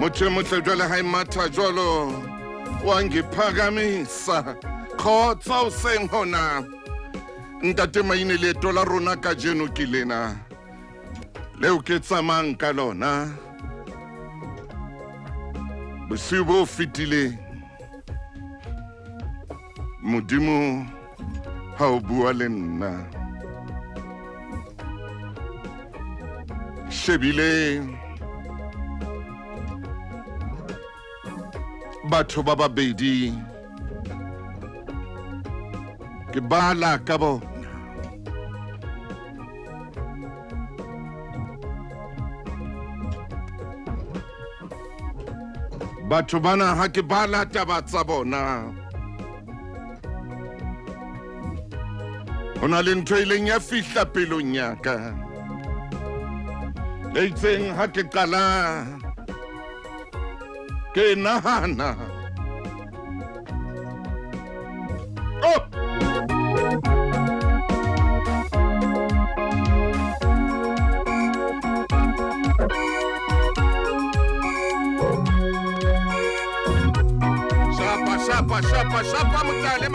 Mutle jwale ha imatha jwalo wangiphakamisa khotsa o seng hona ntate maine leeto la rona ka jeno ke lena leo ke tsamang ka lona bosiu bo fetile modimo ha o bua le nna shebile batho ba babedi ke bala ka bona batho bana ha ke bala taba tsa bona hona le ntho ileng ya fihla pelong ya ka le itseng ha ke qala ke nahana Shapa mutale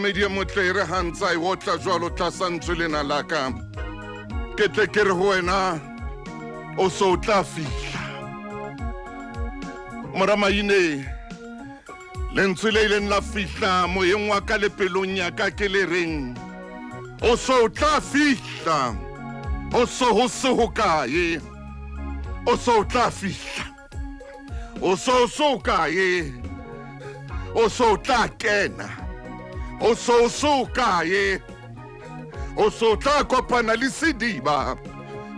media motlere hantsa I wotla jwalo tlasa ntsulena laka ke tle ke re ho wena o so tla fihla moramaine le ntsule ile nla fihla moyeng wa ka le pelong ya ka ke le reng o so tla fihla o so ho se ho kae o so tla fihla o so kae o so tla kena o so kae o so tla kopana le sediba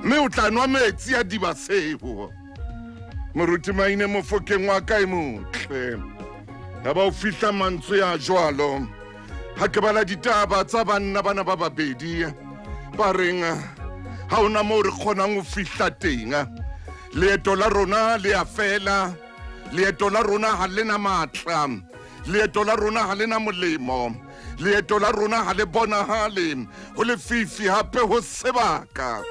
mme o tla nwa metsi a diba seo moruti maine mofokeng wa ka motle ya ba o fihla mantswe ya jwalo ha ke bala ditaba tsa banna bana ba babedi ba reng ha ona mo re kgonang ho fihla teng leeto la rona le a fela leeto la rona ha lena matla leeto la rona ha lena molemo leeto la rona ha le bonahale ho le fifi hape ho sebaka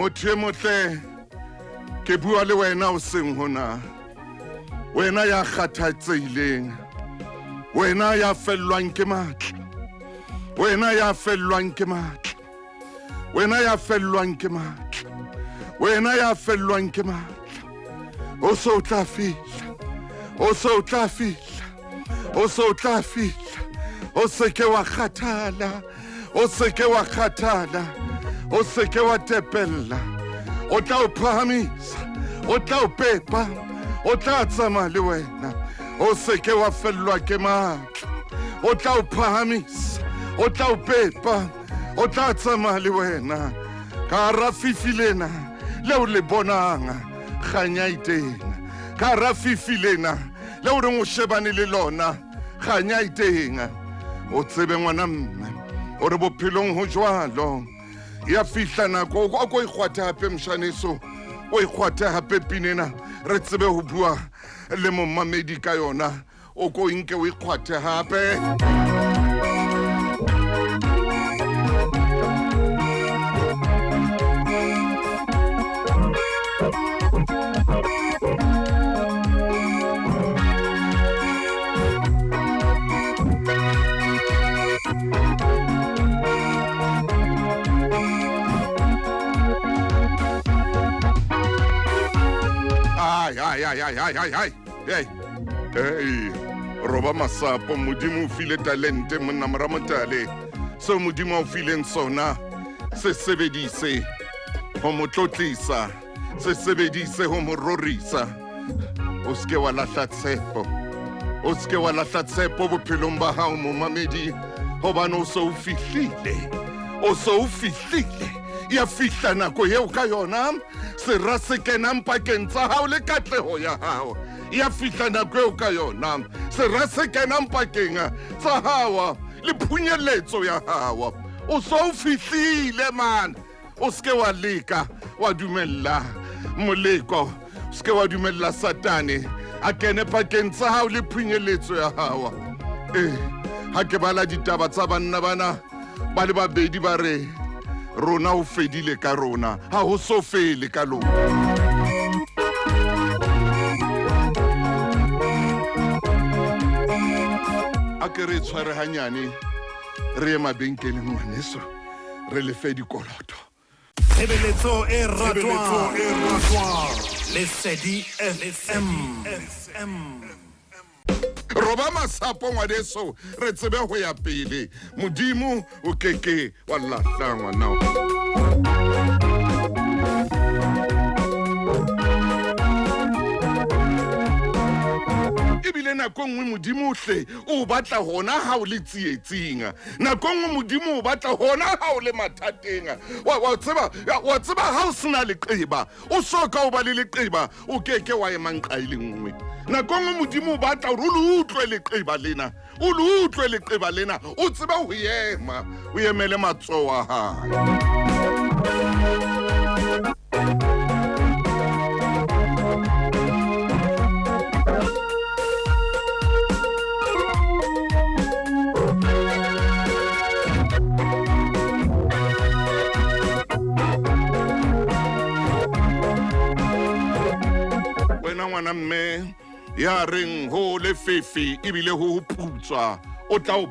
motho e motle ke bua le wena o seng hona wena ya kgathatseileng wena ya fellwang ke matla wena ya fellwang ke matla wena ya fellwang ke matla wena ya fellwang ke matla o so tla fihla o so tla fihla o so tla fihla o se ke wa kgathala o se ke wa kgathala o se ke wa tepella o tla o phahamisa o tla o pepa o tla tsamaya le wena o se ke wa fellwa ke matla o tla o phahamisa o tla o pepa o tla tsamaya le wena ka ra fifilena leo le bonang kganya itena ka ra fifilena leo re mo shebane le lona kganya itena o tsebe ngwana mme o re bophelong ho jwalo ya fihla nako o go ikgwatha hape mshaneso o ikgwatha hape pinena re tsebe ho bua le mommamedi ka yona o go nke o ikgwatha hape Hey, roba masapo modimo o file talente monna moramotale so modimo o fileng sona se sebedise ho motlotlisa se sebedise ho mororisa o ske wa lahla tshepo o ske wa lahla tshepo bophelong ba hao momamedi hobane o so o fihlile ya fihla nako eo ka yona sera se kenang pakeng tsa hao le katleho ya hao ya fihla nako eo ka yona sera se kenang pakeng tsa hao le phunyeletso ya hao o so o fihlile man o ske wa leka wa dumella moleko o ske wa dumella satane a kene pakeng tsa hao le phunyeletso ya hao ha ke bala ditaba tsa banna bana ba le babedi ba re rona o fedile ka rona ha ho so fele ka lona a ke re tshware hanyane re ye mabenkeleng ngwaneso re le fe dikoloto Tshebeletso e ratwang Lesedi FM roba masapo ngwaneso re tsebe ho ya pele modimo o keke wa lahla ngwana ebile nako nngwe modimo hle o batla hona ha o le tsietsing nako nngwe modimo o batla hona ha o le mathateng wa tseba ha o sena leqeba o soka o ba le leqeba o keke wa emanqa ile nngwe nako nngwe modimo o batla hore o le utlwe leqeba lena o tseba ho ema o emele matsoho a hae ngwana mme ya reng ho le fefe ebile ho putswa o tla o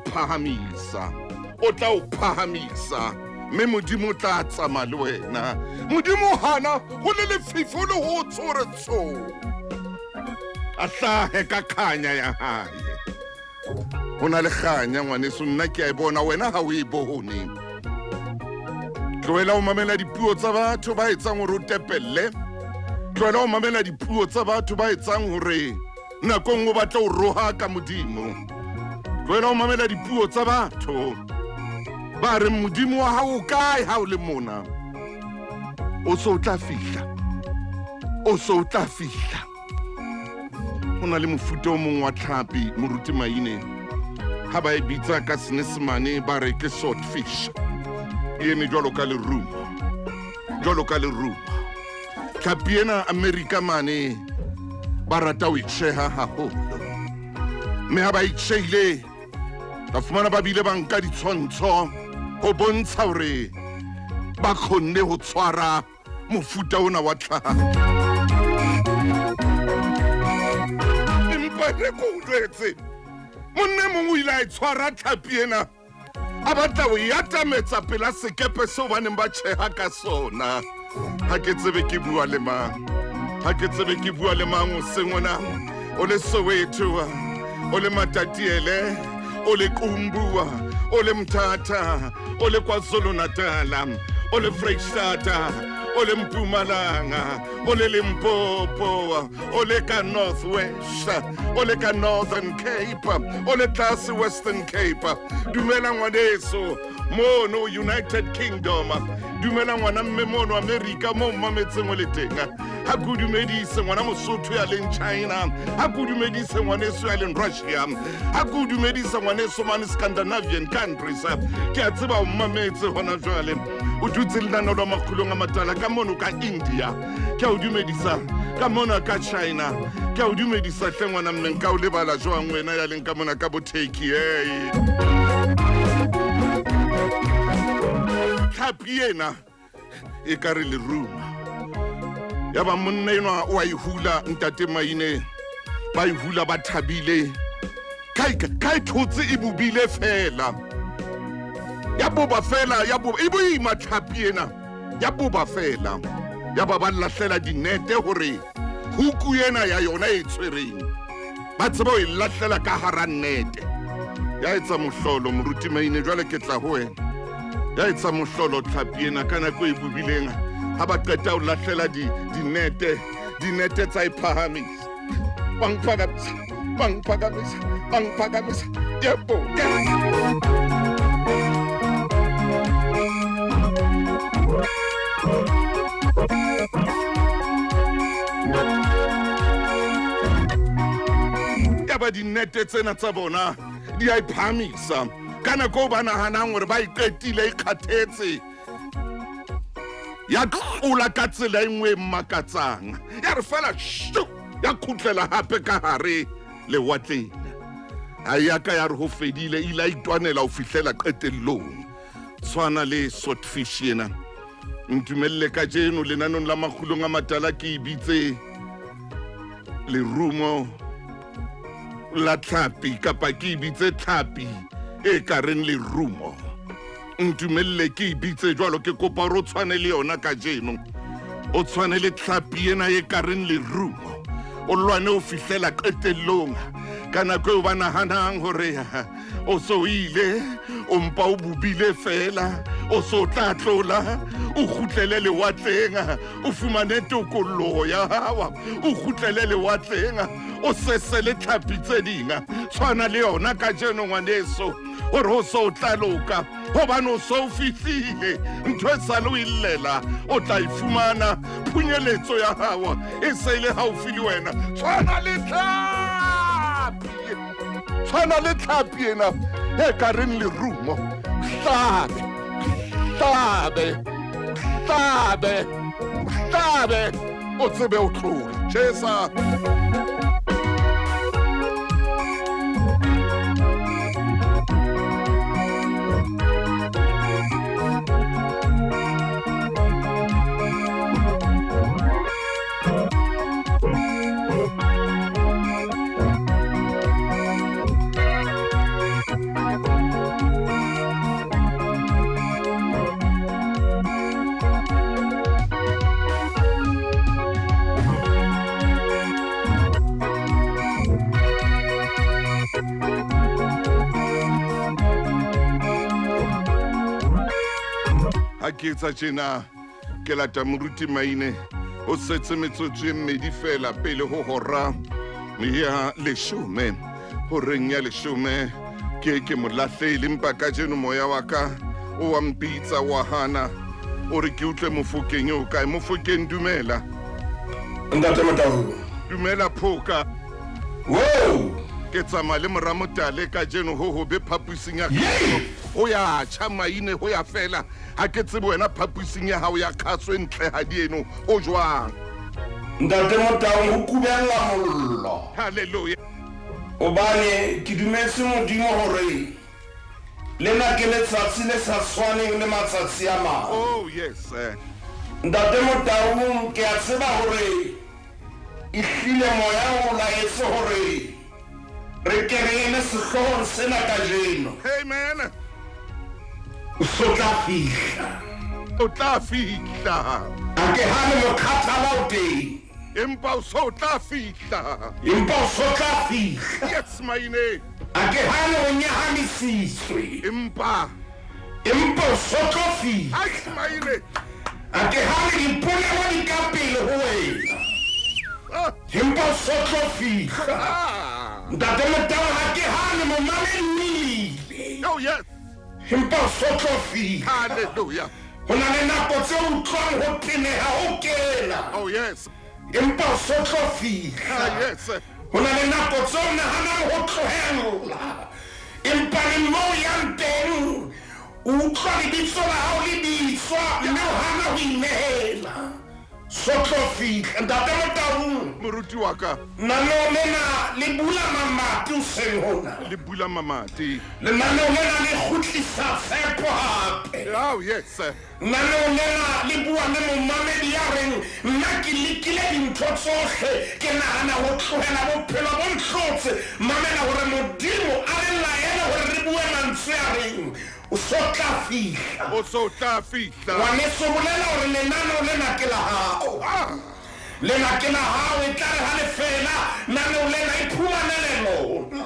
phahamisa mme modimo tla tsama le wena modimo hana ho le lefifi le ho tsoretso a hlahe ka khanya ya hae hona le khanya ngwaneso nna ke a bona wena ha o e bone tloela o mamela dipuo tsa batho ba etsang hore o tepelle tloela o mamela dipuo tsa batho ba etsang hore nako nngwe batla o roha ka modimo tloela o mamela dipuo tsa batho ba re modimo wa hao kae ha o le mona o so tla fihla hona le mofuta o mongwe wa tlhapi moruti maine ha ba e bitsa ka Senyesemane ba re ke swordfish ene jwalo ka lerumo tlhapi ena America mane ba rata o itsheha haholo mme ha ba itshehile ba fumana ba bile ba nka ditshwantsho ho bontsha hore ba khonne ho tshwara mofuta ona wa tlhago empa re ko utlwetse monne mongwe ile a tshwara tlhapi ena a batla o yatametsa pela sekepe seo ba neng ba tšhega ka sona ga ke tsebe ke bua le mang o sengona o le Soweto o le Matatiele o le Kumbua o le Mthatha o le KwaZulu-Natal o le Freystata o le Mpumalanga o le Limpopo o le ka Northwest o le ka Northern Cape o le tlase Western Cape dumela ngwaneso mono United Kingdom dumela ngwana mme mono America mo mametseng o le teng ha kudumedise ngwana Mosotho ya leng China ha kudumedise ngwaneso ya leng Russia ha kudumedise ngwaneso man Scandinavian countries ke a tseba o mametse hona jwale o dutse lenano la Makgulong A Matala ka mono ka India ke a o dumedisa ka mona ka China ke a o dumedisa hle ngwana mme nka o lebala jwang wena ya leng ka mona ka Boteki tlhapi ena e ka re le ruma ya ba monna enwa wa ihula ntate Maine ba ihula ba thabile kai thotse e bobile fela ya boba fela ya boba e boima tlhapi ena ya boba fela ya ba lahlela dinete hore huku ena ya yona e tshwereng ba tseba o lahlela ka hara nete ya etsa mohlolo moruti Maine jwale ke tla ho wena ya etsa mohlolo tlhapi ena kana ko e bobileng ha ba qeta o lahlela dinete tsa iphahamisa bangphakamisa yebo ya ba dinete tsena tsa bona di a iphahamisa kana ko ba nahanang gore ba iqetile ikhathetse ya tlola ka tsela engwe mmakatsang ya re fela ya khutlela hape ka hare lewatleng a ya ka ya re ho fedile ila itwanela o fihlela qetellong tshwana le swordfish ena ntumelle ka jeno lenanong la Makgulong A Matala ke ibitse lerumo la tlhapi kapa ke ibitse tlhapi e ka reng lerumo ntumelle ke ibitse jwalo ke kopa ro tshwane le yona ka jeno o tshwane le tlhapi ena e ka reng lerumo o lwane o fihlela qetellong kana ko ba nahanang hore o so ile o mpa o bobile fela o so tlatlola o khutlele lewatleng o fumane tokollo ya hawa o khutlele lewatleng o sesele tlhapi tse dinga tshwana le yona ka jeno ngwaneso hore o so tlaloka hobane o so fihlile ntho e sa le o illela o tla ifumana phunyeletso ya hawa e se ile haufi le wena tshwana le tlhapi ena e ka reng lerumo hlabe o tsebe o tlola jesa ha ke etsa tjena ke lata moruti Maine o setse metsotso e mmedi fela pele ho hora ya leshome horeng ya leshome ke mo lahlele mpa ka jeno moya wa ka o wa mpitsa wa hana o re ke utlwe mofokeng o kae mofokeng dumela ntate Matau dumela phoka wow ke tsama le moramotale ka jeno ho be phapusing ya o ya tjha Maine ho ya fela ha ke tsebe wena phapusing ya hao ya khatswe ntle ha di eno o jwang ntate Matau ho kubella mollo haleluya obane ke dumetse modimo hore lena ke letsatsi le sa tshwaneng le matsatsi a mang oh yes ntate Motaung ke a tseba hore e hlile moya o laetse hore re ke re eme sehloohong sena kajeno. Amen. O so tla fihla. O tla fihla. A ke hane Mokgathala o teng. Empa o so tla fihla. Empa o so tla fihla. Yes, maine. A ke hane o nyahamisitswe. Empa o so tla fihla. ai maine. A ke hane dipolelo di ka pele ho wena. Empa o so tla fihla. Ntate Motaung ha ke hane momamedi. Oh yes. Empa o so tla fihla. Hallelujah. Ho na le nako tse utlwang ho teneha ho kena. Oh yes. Empa o so tla fihla. Yes. Ho na le nako tse o nahanang ho tlohela. Empa le moo yang teng o utlwa lebitso la hao le bitswa mme o hana ho inehela. So tla fihla. Ntate Motaung Moruti wa ka. naneo lena le bula mamati hoseng hona. Le bula mamati. Lenaneo lena le kgutlisa tshepo hape. Oh yes. Naneo lena le bua le momamedi ya reng nna ke lekile dintho tsohle ke nahana ho tlohela bophelo bo nhlotse mamela hore Modimo a re laela hore re bue mantswe a reng o so tla fihla. O so tla fihla. Ngwaneso bolela hore lenaneo lena ke la hao. Lena ke la hao e tla re ha le fela naneo lena e phumanele lona.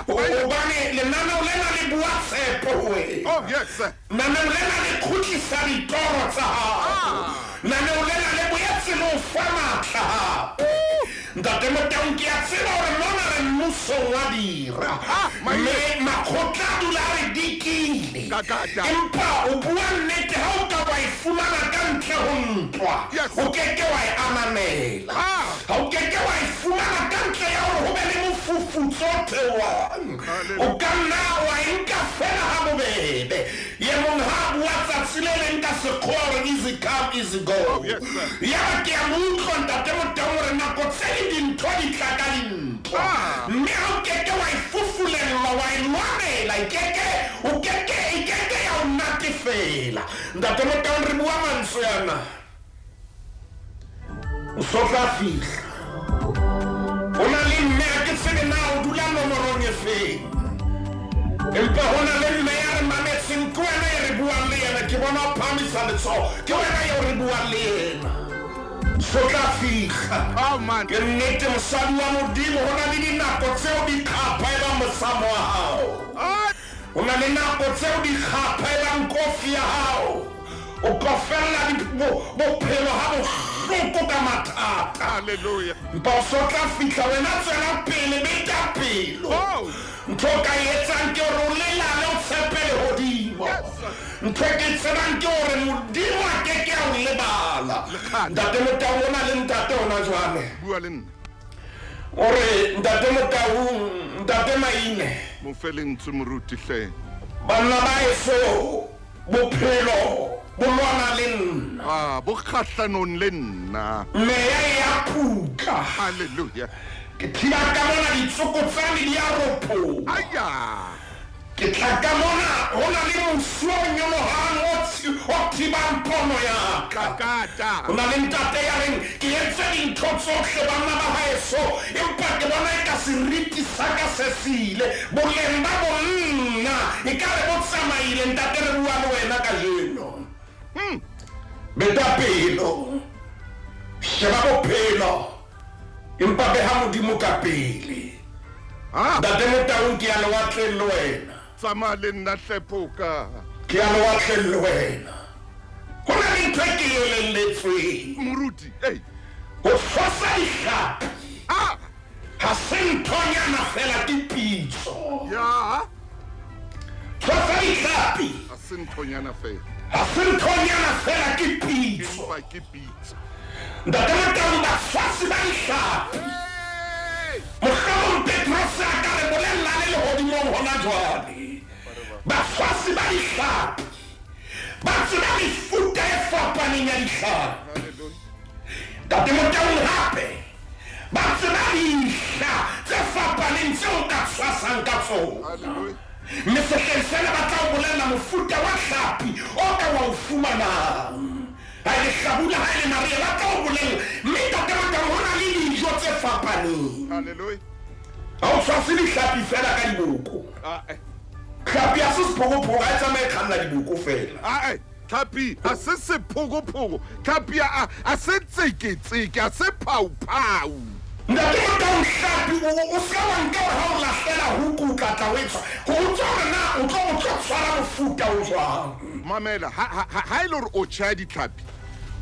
Hobane lenaneo lena le bua tshepo ho wena. Oh yes. Naneo lena le kgutlisa ditoro tsa hao. Naneo lena le boetse le o fa matla hape. Ntate Motaung ke a tseba hore mona re mmusong wa dira. Mme makgotla a dula a re dikile. Empa o bua nnete ha o ka wa e fumana ka ntle ho ntwa. O keke wa e ananela. Ha o keke wa e fumana ka ntle ya hore ho be le mofufutso o theohang. O ka nna wa e nka fela ha bobebe. Ye mong ha bua tsatsi le leng ka sekgowa hore easy come easy go. Ya ke a mo utlwa ntate Motaung hore nako tse dintho di tla ka dintwa. Mme ha o keke wa e fufulelwa wa e lwanela e keke ya o natefela. Ntate Motaung re bua mantswe yana. O so tla fihla. Ho na le mme a ke tsebe na o dula nomorong e feng. Empa ho na le mme ya re mametseng ke wena e re buang le yena ke bona o phamisa letsoho ke wena eo re buang le yena. So tla fihla. Oh man. Ke nnete mosadi wa Modimo ho na le dinako tseo di kgapha e bang mosamo wa hao. Ho na le nako tseo di kgapha e bang kofi ya hao. O kofela bophelo ha bohloko ka mathata. Hallelujah. Empa o so tla fihla wena tswela pele beta pelo. Ntho ka etsang ke hore o lelale o tshepe lehodimo. Ntho ke tsebang ke hore Modimo a keke a o lebala. Ntate Motaung o na le ntate hona jwale. Bua le nna. Ore ntate Motaung ntate Maine. Mo felentse moruti hle. Banna ba eso bophelo bo lwana le nna. Bo kgahlanong le nna. Meya ya phutla. Hallelujah. Ke thiba ka mona ditsoko tsa me di a ropoha. Aya. Ke tla ka mona ho na le mosuo o nyolohang o thibang pono ya ka. Kakata. Ho na le ntate ya reng ke etse dintho tsohle banna ba haeso empa ke bona e ka seriti sa ka se sile boleng ba bonna e ka re bo tsamaile ntate re bua le wena ka jeno. Beta pelo sheba bophelo empa beha Modimo ka pele. Ntate Motaung ke a le watleng le wena. Tsamaya le nna hlepoka. Ke a le watleng le wena. Ho na le ntho e ke elelletsweng. Moruti. Ho fosa dihlapi ha se nthonyana fela ke pitso. Ya. Fosa dihlapi A se nthonyana fela. ha se nthonyana fela ke pitso. Empa ke pitso. Ntate Motaung bafosi ba dihlapi. Mohlomong Petros a ka re bolella le lehodimong hona jwale. Bafosi ba dihlapi ba tseba mefuta e fapaneng ya dihlapi. Ntate Motaung hape ba tseba dihla tse fapaneng tseo ka tshwasang ka tsona. Mme sehleng sena ba tla o bolella mofuta wa hlapi o ka wa o fumanang. ha le hlabula ha le maria ba tlo bolela mme ntate Motau hona le dijo tse fapaneng. Hallelujah. Ha o tshwase dihlapi fela ka diboko. Hlapi a se sephogophoko a tsamaye kganna diboko fela. Tlhapi a se sephogophoko, tlhapi a se tseketseke, a se phau-phau. Ntate Motau hlapi o ska wa nka ha o lahlela huku ka tla o etswa go tswa na o tlo tshwara mofuta o jwang. Mamela ha ile hore o tjha ditlhapi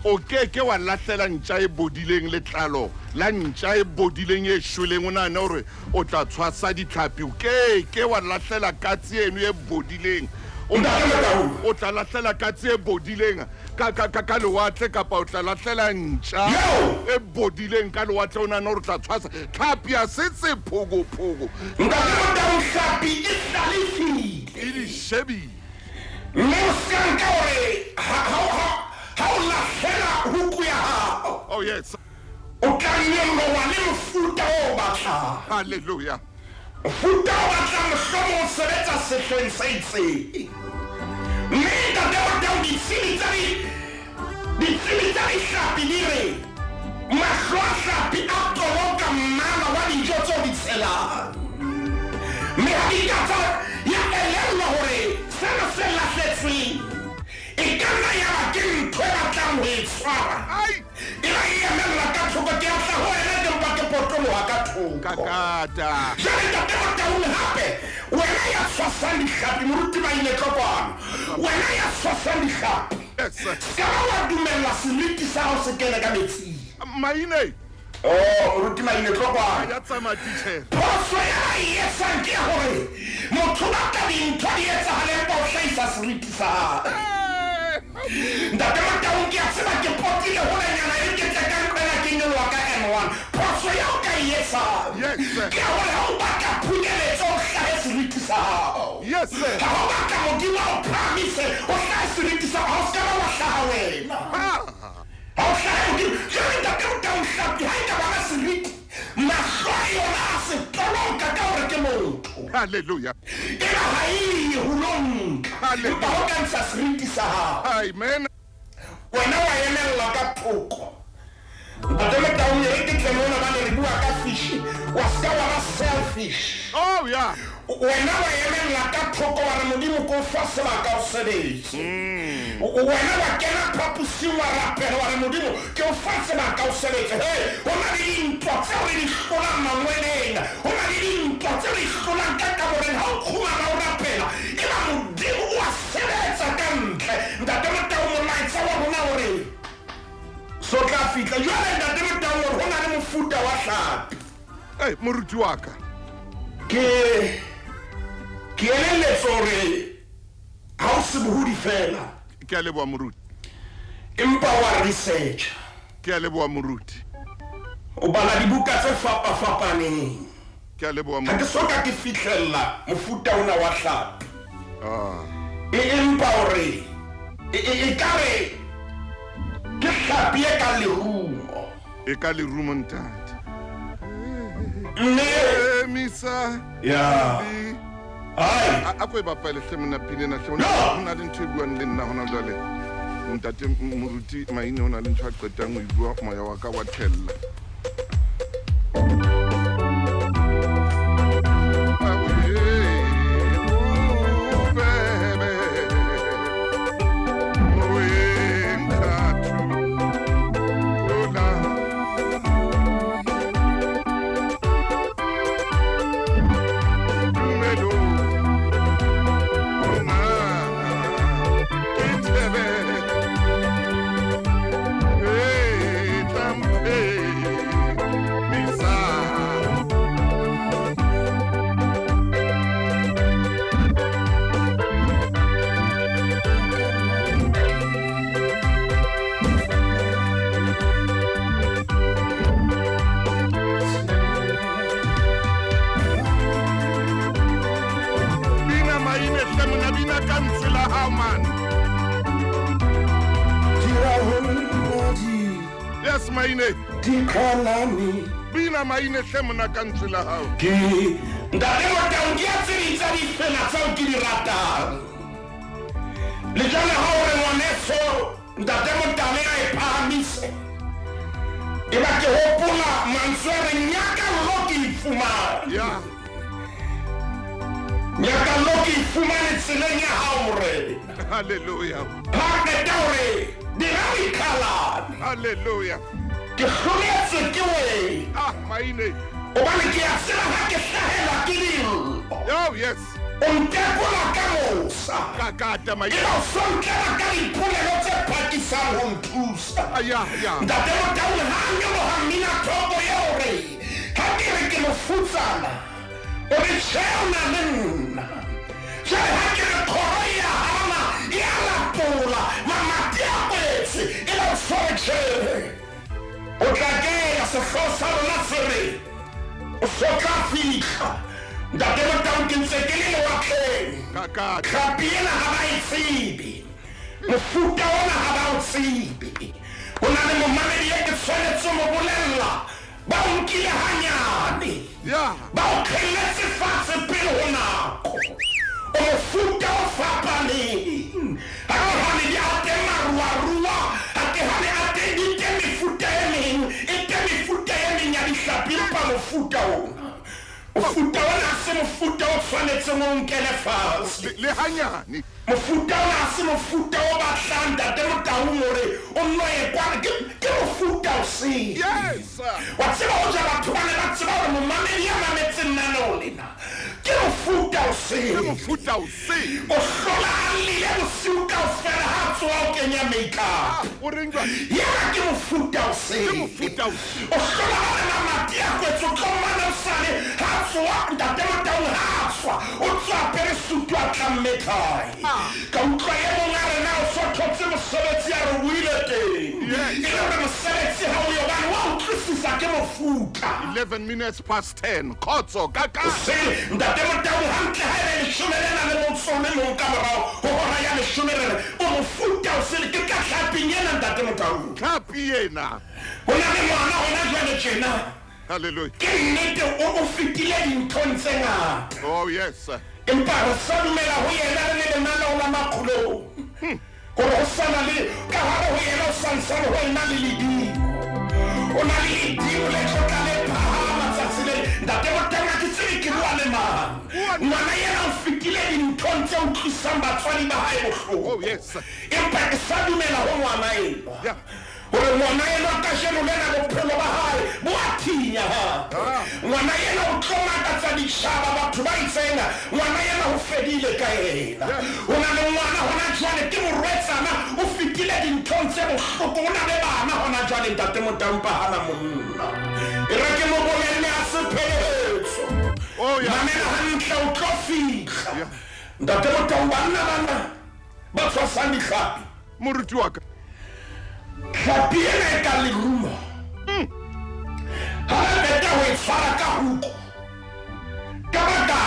o keke wa lahlela ntja e bodileng letlalo la ntja e bodileng e shweleng o nahane hore o tla tshwasa ditlhapi o keke wa lahlela katse eno e bodileng o tla lahlela katse e bodileng ka lewatle kapa o tla lahlela ntja e bodileng ka lewatle o nahane hore o tla tshwasa tlhapi a se sephogophoko e di shebile mme o ska nka hore ha o lahlela huku ya hao. Oh yes. O tla nyoloha le mofuta o batlang. Hallelujah. Mofuta o batlang mohlomong o sebetsa sehleng se itseng. Mme ntate Motau ditsebi tsa dihlapi di re mahlo a hlapi a toloka mmala wa dijo tseo di tshelang. Mme ha di ka ya elellwa hore sena se lahletsweng e ka nna ya ba ke ntho e batlang ho e tshwara. E la e emella ka thoko ke a tla ho wena empa ke potoloha ka thoko. Kakata. Jwale ntate Motau hape wena ya tshwasang dihlapi moruti Maine Tlokwana wena ya tshwasang dihlapi ska wa dumella seriti sa hao se kene ka metsing. Maine. Moruti Maine Tlokwana ya tsamaya teacher. Phoso ya e etsang ke hore motho ba ka dintho di etsahaleng ba o hlahisa seriti sa hao. Ntate Motau ke a tseba ke potile holenyana e ke tsekang kwela ke nyoloha ka N1 phoso ya o ka e etsang ke hore ha o batla phunyeletso o hlahe seriti sa hao. Yes sir. Ha o batla Modimo o promise o hlahe seriti sa hao ska ba wa hlaha wena. Ha o hlahe Modimo jwale ntate Motau hlapi ha e ka ba seriti mahlo a yona a se toloka ka hore ke motho. Hallelujah. Ela ha e hulong empa ho ka ntsha seriti sa hao. Amen. Wena wa emella ka thoko. Ntate Motau ne ke tlemona ba ne re bua ka fish wa ska wa ba selfish. Oh yeah. Wena wa emella ka thoko wa re Modimo ko fa sebaka o sebetse. Wena wa kena phapusing wa rapela wa re Modimo ke o fa sebaka o sebetse. Ho na le dintwa tseo re di hlolang mangweleng, ho na le dintwa tseo re hlolang ka kaboreng ha o khumana o rapela eba Modimo wa sebetsa ka ntle. Ntate Motau molaetsa wa rona hore so tla fitla jwale ntate Motau hore ho na le mofuta wa hlapi. Moruti wa ka ke elelletse hore ha o se bohudi fela ke a leboha moruti. empa wa research Ke a leboha moruti. o bala dibuka tse fapaneng. Ke a leboha ha ke moruti. soka ke fihlella mofuta ona wa hlapi. Empa hore e kare ke hlapi e ka lerumo. E ka lerumo ntate. Mme Misa. ya ai A ko e bapale hle mona pine na hle No! ona le ntho e buang le nna hona jwale. Ntate moruti Maine ona le ntho a qetang ho e bua moya wa ka wa thella. Yes, Maine. Dikalani Bina Maine hle mona ka ntswe la hao. ke ntate Motau ke a tseritsa difela tseo ke di ratang. Le jale ha o re ngwaneso ntate Motau a e ba ke hopola manswere nyaka loki fumana Yeah. nyaka loki fumana tseleng ya hao morebe Hallelujah. ha qeta hore dirabikala Hallelujah. ke hloletse ke we Ah, maine. obane ke a tseba ha ke hlahelwa ke dillo Oh, yes. o ntekola ka mosa Kakata maine. ke o sonkela ka dipolelo tse phakisang ho nthusa Yeah, yeah. ntate Motaung ha nyoloha mmina thoko ya hore ha ke re ke mofutsana o re tjhe o na le nna jwale ha ke re kgoro ya hana ya lapola mamati a kwetse e la o tshware tjhere o tla keya sehloho sa rona se re o so tla fitlha ntate Motaung ke ntse ke le lewatleng Kakata. tlhapi ena ha ba e tsebe mofuta ona ha ba o tsebe ho na le momamedi ya ke tshwanetse mo bolella ba o nkile hanyane Yeah. ba o qhelletse fatshe pele ho nako o mofuta o fapaneng ha ke hane di ate maruarua ha ke hane ate di te mefuta e meng e te mefuta e meng ya dihlapi empa mofuta ona mofuta ona ha se mofuta o tshwanetseng o nkele fatshe Le hanyane. mofuta ona ha se mofuta o batlang ntate Motaung hore o nno ye kwana ke mofuta o seng Yes. wa tseba ho ja batho ba ne ba tseba hore momamedi ya mametseng naneo lena ke mofuta o seng Mofuta o se. o hlola a lile bosiu kaofela ha tsoa o kenya makeup O reng jwale? yena ke mofuta o seng Mofuta o se. o hlola ha le mamati a kwetse o tlomana o sale ha tsoa ntate Motaung ha tswa o tswa pere sutu a tlamme kae ka utlwa ye mong a rena o so thotse mosebetsi a re buile teng e le hore mosebetsi ha o yobane wa utlwisisa ke mofuta 11 minutes past 10. Kotso. Kakata. ntate Motaung hantle ha ebe leshome le na le motso le mong ka morao ho hora ya leshome rere o mofuta o sele ke ka tlhaping ena ntate Motaung Tlhapi ena. ho na le ngwana hona jwale tjena Hallelujah. ke nnete o fetile dinthong tse ngata Oh, yes. empa re sa dumela ho yena re le lenaneo la Makgulong hore ho sana le ka hare ho yena o santsane ho ena le ledimo o na le ledimo le tlotla le phahama tsatsi le ntate Motaung ha ke tsebe ke bua le mang ngwana yena o fetile dinthong tse utlwisang batswadi ba hae bohloko Oh, yes. empa ke sa dumela ho ngwana enwa Yeah. hore ngwana yena ka jeno lena bophelo ba hae bo a thinya hape ngwana yena o tlomakatsa ditjhaba batho ba itseng ngwana yena ho fedile ka yena ho na le ngwana hona jwale ke morwetsana o fetile dinthong tse bohloko o na le bana hona jwale ntate Motaung pa hana monna e re ke mo bolelle a sepheletso Oh, yeah. mamela hantle o tlo fitlha ntate Motaung bana ba tshwasang dihlapi Moruti wa ka. tlhapi ena e ka lerumo ha re qeta ho e tshwara ka huko ka baka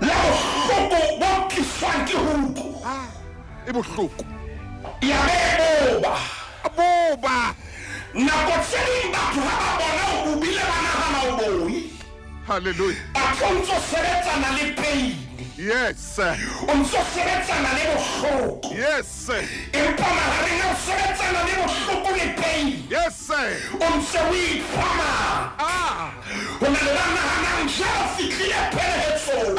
la bohloko bo tliswang ke huko E bohloko. ya be e boba Boba. nako tse ding batho ha ba bona o bobile ba nahana o boi Hallelujah. batho o ntso sebetsana le peine Yes. o ntso sebetsana le bohloko Yes. empa mahareng a o sebetsana le bohloko le peine Yes. o ntse o iphama Ah. ho na le ba nahanang jalo fihlile phelehetsong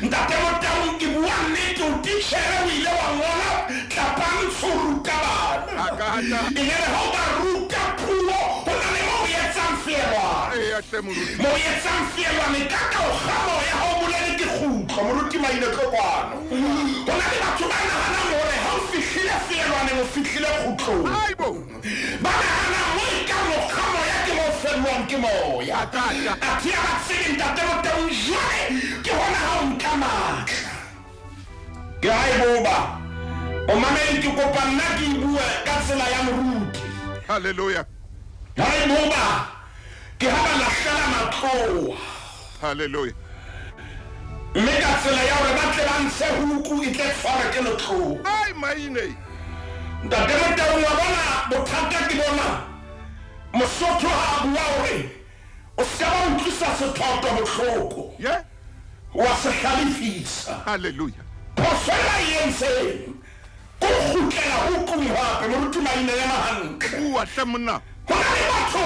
ntate Motaung ke bua nnete o titjhere o ile wa ngola tlapantsho o ruta bana Kakata. e le re ha o ba ruta puo ho na le mo o etsang feelwane E atle moruti. mo o etsang feelwane ka ka o kgamo ya ha o bolele ke kgutlo moruti maine tlokwana ho na le batho ba nahanang hore ha o fihlile feelwaneng o fihlile kgutlong Aibo. ba nahanang mo e ka mokgamo ya ke mo fellwang ke moya Kakata. a thea ba tsebe ntate Motaung jwale ke hona ha o nka matla ke ha e boba o mamedi ke kopa nna ke bue ka tsela ya moruti Hallelujah. ha e boba ke ha ba lahlela matloa Hallelujah. mme ka tsela ya hore ba tle ba ntshe huku e tle tshware ke letlou Ai maine. ntate Motaung wa bona bothata ke bona Mosotho ha a bua hore o ska ba utlwisa sethoto bohloko Yeah. wa se hlalefisa Hallelujah. phosela e entseng ko kgutlela hukung hape moruti maine ya mahantle Bua hle monna. Ho na le batho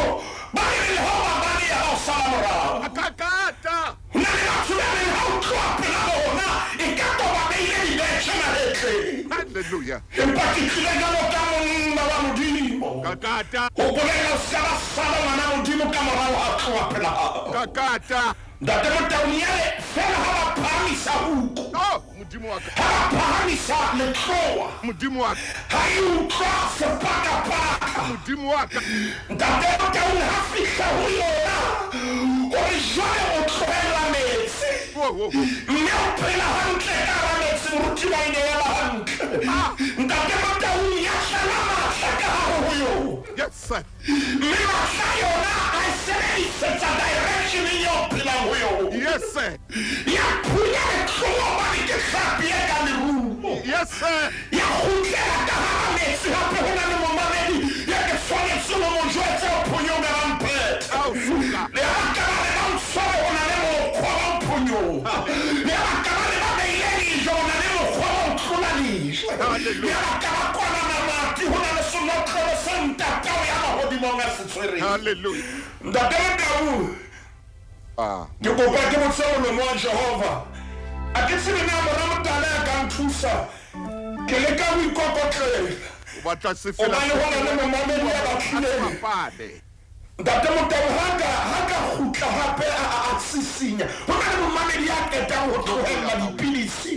ba re le ho ba le ya ho sala morao. Kakata. Ho na le batho ba re ha o tloha pela bona e ka toba beile dibetjhe mahetle. Hallelujah. Empa ke tlile jwalo ka monna wa Modimo. Kakata. Ho bolela o ska ba sala ngwana Modimo ka morao ha tloha pela hao. Kakata. Ntate Motauniele fela ha ba phamisa huko. Oh, Modimo wa ka. Ha ba phamisa letloa. Modimo wa ka. Ha e utlwa sepakapaka. Modimo wa ka. Ntate Motaung ha fihla ho yona hore jwale o tlohella metsi. Mme o phela hantle ka hara metsi moruti wa ine ya ba hantle. Ntate Motaung ya hlala mahla ka hare ho yona. Yes, sir. Mme mahla yona a e sebedisetsa direction eo phelang ho yona. Yes, sir. Ya phunya letloa hobane ke hlapi e ka lerumo. Yes, sir. Ya kgutlela ka hara metsi hape ho na le momamedi ya ke tshwanetse ho mo jwetsa o phonyong ka ramphetha. Ao suka. Le ha ka ba le ba o tshware ho na le mokgwa wa o phonyong. Le ha ka ba le ba beile dijo ho na le mokgwa wa o tlola dijo. Le ha ka ba kwana namati ho na le senotlolo se ntatao ya mahodimong a se tshwereng. Hallelujah. Ntate Motaung, ke kopa ke botse molomo wa Jehova. A ke tsebe na mona Motala ya ka nthusa. Ke leka ho ikokotlela. O batla se O ba le ho na le momamedi ya batlileng. Pade. Ntate Motaung ha ka kgutla hape a sisinya. Ho na le momamedi ya ketang ho tlohella dipidisi.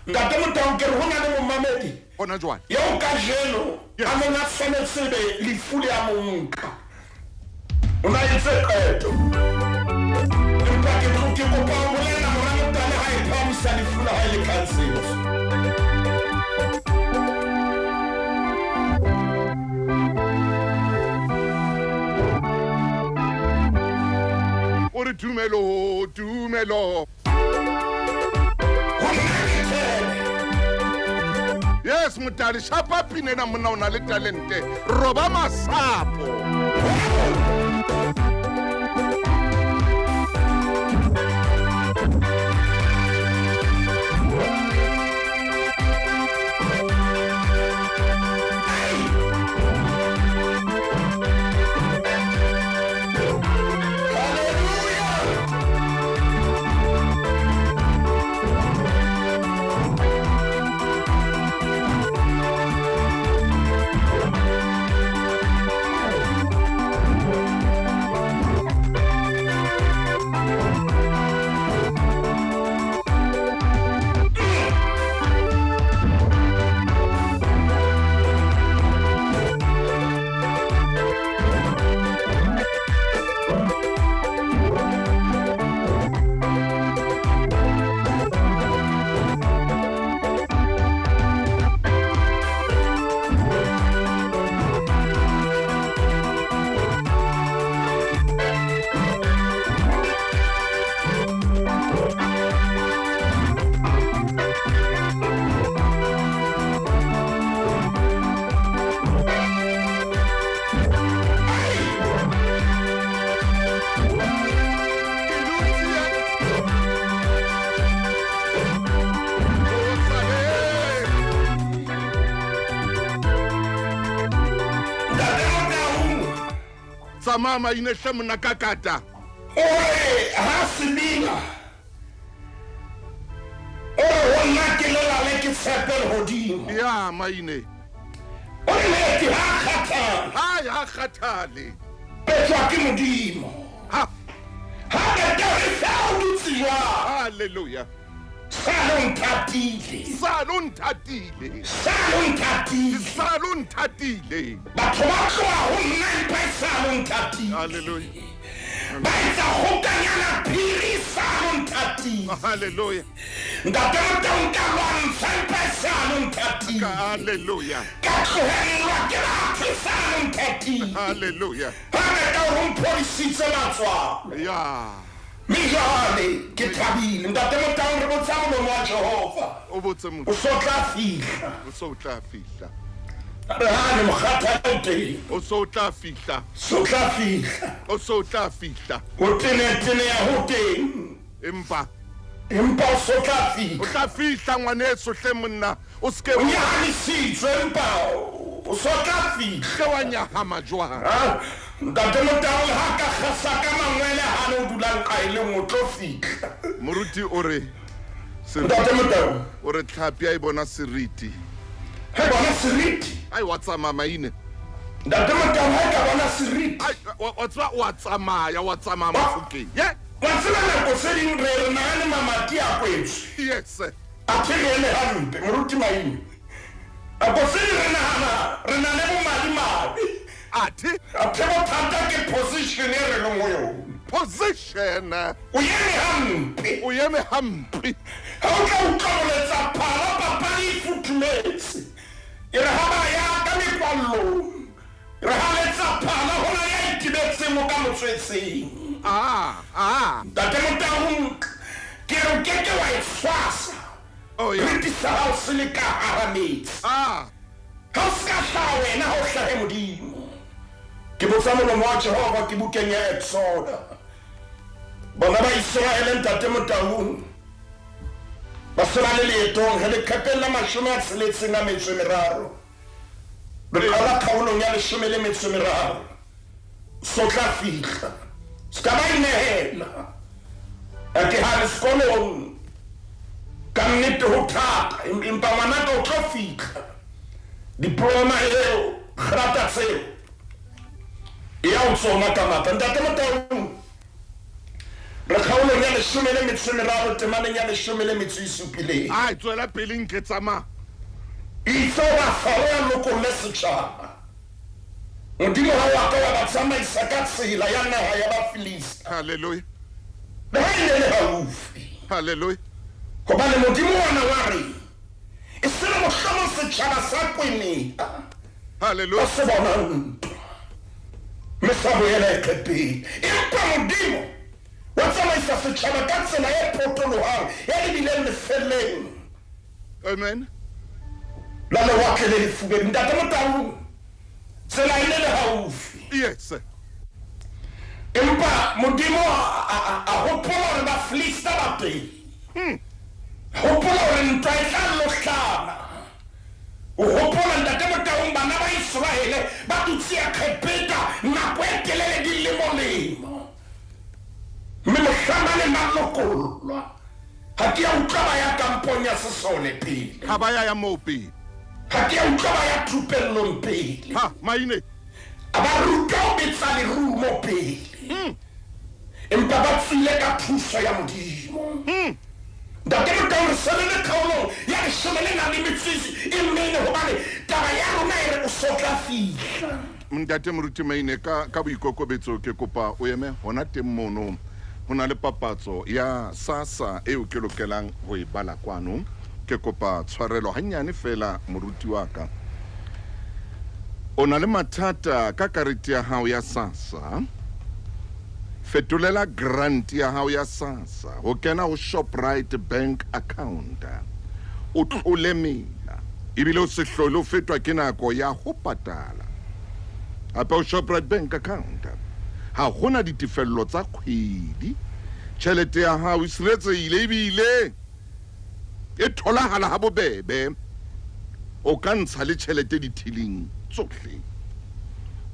Ntate Motaung ke re ho na le momamedi. Bona jwang. Yeo ka jeno a neng a tshwanetse be lefu le a mo nka. O na etse qeto. Empa ke kopa ho bolela mona Motala ha e phamisa lefu la hae le cancelled. Ore tumelo, tumelo. Yes, Mutali, shapa pine na mona una le talente. Roba masapo. Mama inesha mna kakata. Ore hasibila. Ore wona ke lela le ke tsepel hodimo. Ya maine. Ore le ke ha khatha. Hai ha khathale. Petwa ke modimo. Ha. Ha ke re sa o tswa. Hallelujah. Salon tatile. Salon tatile. Salon tatile. Salon tatile. Batho ba tloa ho nna mpa salon tatile. Hallelujah. Ba etsa hokanyana phiri salon tatile. Hallelujah. Ntate Motaung ka lwantsha mpa salon tatile. Hallelujah. Ka tlohelwa ke batho salon tatile. Hallelujah. Ha re ka ho mpolisitse matswa. Ya. Mijale ke thabile. Ntate Motaung re botsa molomo wa Jehova. O botse mo. O so tla fihla. O so tla fihla. Re hane mokgatha teng. O so tla fihla. So tla fihla. O so tla fihla. O tene ya ho teng. Empa Empa o so tla o fihla. tla fihla ngwaneso hle monna o ske O nyamisitswe empa o o so tla fihla ke wa nyahama jwang ntate Motau le ha ka gasa ka mangwele ha no dulang ka ile motlo fihla moruti o re ntate Motau o re tlhapi a e bona seriti he bona seriti ai wa tsamaya maine ntate Motau ha ka bona seriti ai wa tsamaya mafukeng ye wa tsela nako se ding re na le mamati a kwetsi yes a tshele hampe moruti maine a go se re na le bomadimabe athi a phebo thata ke position e re leng yo position o yeme hampe ha o tla utlwaboletsa phala papadi e futhumetse e re ha ba ya ka mekwallo re ha letsa phala ho na ya itibetse mo ka motswetseng ntate Motau ke re ke wa e tshwasa oh yeah re tisa ha o se le ka hara metsi ha o ska hlaha wena ha o hlahe modimo ke botsa molomo wa Jehova ke bukeng ya Exoda bona ba Israele ntate Motau ba se ba le leetong he le khapella 63 re qala kgaolong ya 13 so tla fihla ska ba inehela a ke ha le sekolong ka nnete ho thata empa ngwana ka o tlo fihla diploma eo grata tseo ya o tsoma ka mata ntate Motau re kgaolong ya 13 temaneng ya 17 ai tswela pele nke tsama itse ba fara lokolle setšhaba modimo ha wa ka wa ba tsamaisa ka tsela ya naha ya Bafilisti haleluya le ha e le haufi haleluya hobane modimo wana wa re e se le mohlamo setšhaba sa kwene haleluya ba se bona ntwa mme sa boela e qetile empa modimo wa tsamaisa setšhaba ka tsela e potolohang ya lebileng lefeleng amen la lewatle le lefubedi ntate Motau tsela e le haufi yes empa modimo a hopola hore Bafilisti ba teng hopola hore ntwa e tla lohlana o hopola ntate Motau bana ba Israele ba dutse ya khepeta nako e telele dilemo mme mohlana le malokolwa ha ke a utlwa ba ya kampong ya Sesole pele ha ba ya moo pele ha ke a utlwa ba ya thupellong pele ha maine a ba ruta ho betsa lerumo pele empa ba tswile ka thuso ya modimo ntate Motau re sebele kgaolong ya 14 e mmene hobane taba ya rona e re o so tla fihla ntate moruti maine ka boikokobetso ke kopa o eme hona teng mono ho na le papatso ya SASSA eo ke lokelang ho e bala kwano ke kopa tshwarelo hanyane fela moruti wa ka o na le mathata ka karete ya hao ya SASSA fetolela grant ya hao ya SASSA ho kena ho Shoprite bank account o tlole mela ebile o se hlole o fetwa ke nako ya ho patala apa o Shoprite bank account ha hona ditefello tsa kgwedi tjhelete ya hao e siretsehile ebile e tholahala ha bobebe o ka ntsha le tjhelete dithileng tsohle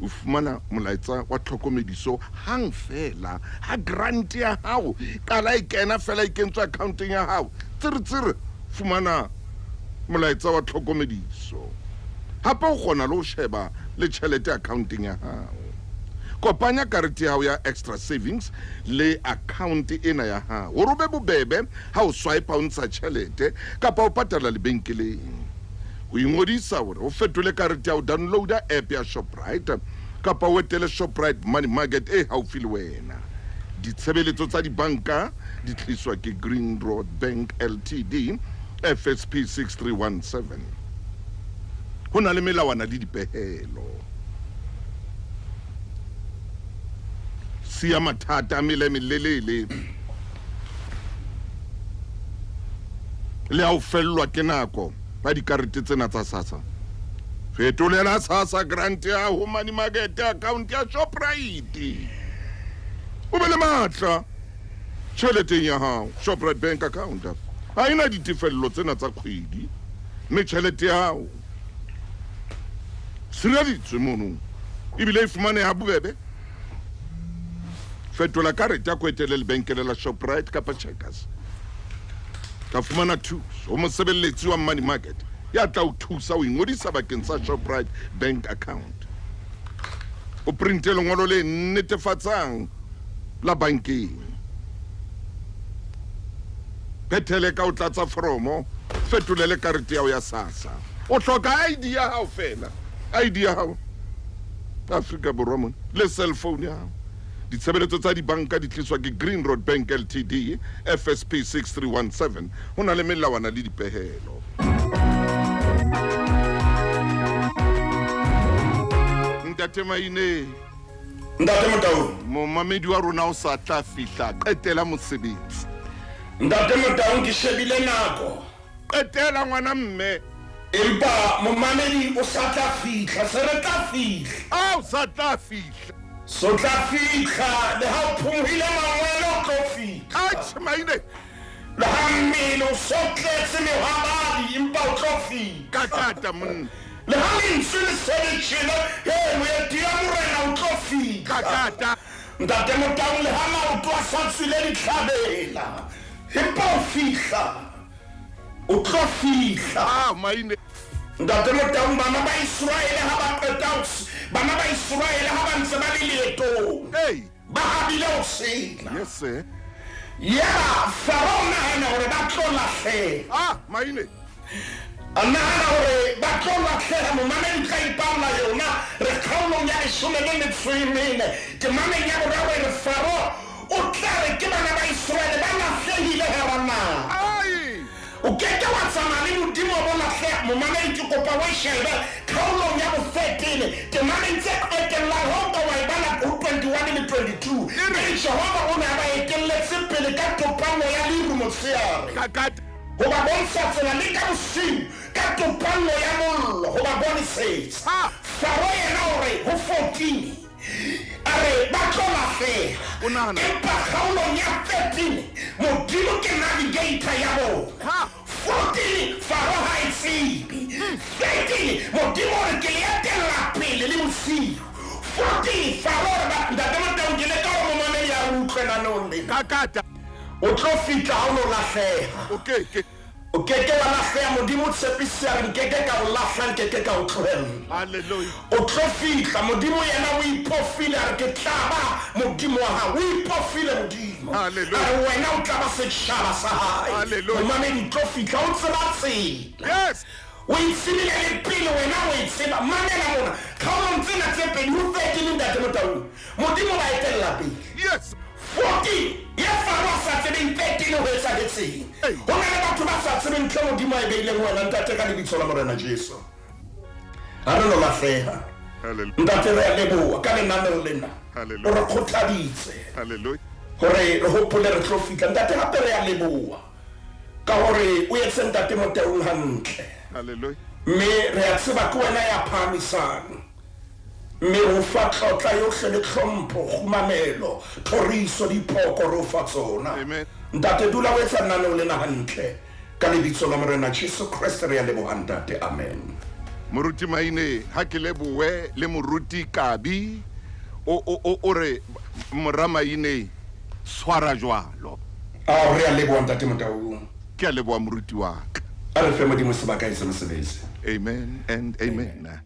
o fumana molaetsa wa tlhokomediso hang fela ha grant ya hao kala e kena fela e kentswe accounteng ya hao tsire fumana molaetsa wa tlhokomediso hape o kgona le ho sheba le tjhelete accounteng ya hao kopanya karete ya hao ya extra savings le account ena ya hao hore o be bobebe ha o swipe o ntsha tjhelete kapa o patala lebenkeleng o ingodisa hore o fetole karete ya o downloada app ya Shoprite kapa o etele Shoprite money market e haufi le wena ditshebeletso tsa dibanka di tliswa ke Green Road Bank Ltd FSP 6317 ho na le melawana le dipehelo siya mathata a melelele le a o fellwa ke nako ba dikarete tsena tsa SASSA fetolela SASSA grant ya ho money market account ya Shoprite o be le matla tjheleteng ya hao Shoprite bank account ha ina ditefello tsena tsa kgwedi mme tjhelete ya hao sireleditswe mono ebile e fumaneha bobebe fetola karete ya ko etele lebenkele la Shoprite kapa Checkers ka fumana thuso o mosebeletsi wa money market ya tla o thusa o ingodisa bakeng sa Shoprite bank account o printe lengolo le netefatsang la bankeng phethele ka o tlatsa foromo fetolele karete ya o ya SASSA o hloka ID ya hao fela ID ya hao Afrika Borwa mona le cell phone ya hao ditshebeletso tsa dibanka di tliswa ke Green Road Bank Ltd FSP 6317 ho na le melawana le dipehelo Ntate Maine Ntate Motau momamedi wa rona o sa tla fihla qetela mosebetsi Ntate Motau ke shebile nako qetela ngwana mme empa momamedi o sa tla fihla se re tla fihla o sa tla fihla so tla fihla le ha o phumile mangwele o tlo fihla Maine le ha mmele o sotletse mehwabadi empa o tlo fihla kakata monna le ha lentswe le sebetšhile moeti ya morena o tlo fihla kakata Ntate Motau le ha maoto a sa tswile ditlhabela empa o fihla o tlo fihla Maine Ntate Motau bana ba Israele ha ba qeta bana ba Israele ha ba ntse ba le leetong ba habile o sena yes sir ya Farao nahana hore ba tlo lahleha Maine nahana hore ba tlo lahleha momamedi tla ipaola yona re kgaolong ya 14 temameng ya boraro re Farao o tla re ke bana ba Israele ba lahlehile he bana o keke wa tsamaya le modimo wa lahleha momamedi ke kopa wa shebe kgaolong ya bo 13 temameng tse etellang ho ka wa ibala ho 21 le 22 Jehova o ne a ba etelletse pele ka topanyo ya leru motshehare kakata ho ba bontsha tsela le ka bosiu ka topanyo ya mollo ho ba bonisetsa Farao yena hore ho 14 are ba tlo lahleha empa kgaolong ya 13 modimo ke navigator ya bona 14 Farao ha e tsebe 13 modimo re ke le etella pele le bosiu 14 Farao ba Ntate Motau ke le ka ho momamedi ya utlwela none kakata o tlo fihla ha o lo lahleha okay o keke wa lahleha modimo o tshepisa re nkeke ka o lahla nkeke ka o tlohella hallelujah o tlo fihla modimo yena o ipofile a re ke tlaba modimo wa hao o ipofile modimo a re wena o tlaba setšhaba sa hae momamedi o tlo fihla o tseba tsela yes o itsebile le pele wena o e tseba mamela mona kgaolong tsena tse pedi ho 13 Ntate Motau modimo ba etella pele yes 14 ya Farao sa tsebeng 13 ho etsahetseng ho na le batho ba sa tsebeng ntho modimo a e beileng wena ntate ka lebitso la morena Jesu a re lo lahleha ntate re a leboha ka lenaneo lena o re kgothaditse hore re hopole re tlo fihla ntate hape re a leboha ka hore o etse Ntate Motau hantle mme re a tseba ke wena ya phahamisang mme o fa tlotla yohle le tlhompho khumamelo thoriso dipoko ro fa tsona ntate dula o etsa nna le na hantle ka lebitso la morena Jesu Kriste re a leboha ntate amen moruti Maine ha ke leboe le moruti Kabi o re mora Maine swara jwalo re a leboha ntate Motau ke a leboha moruti wa ka a re fe modimo sebaka e se mosebetsi amen and amen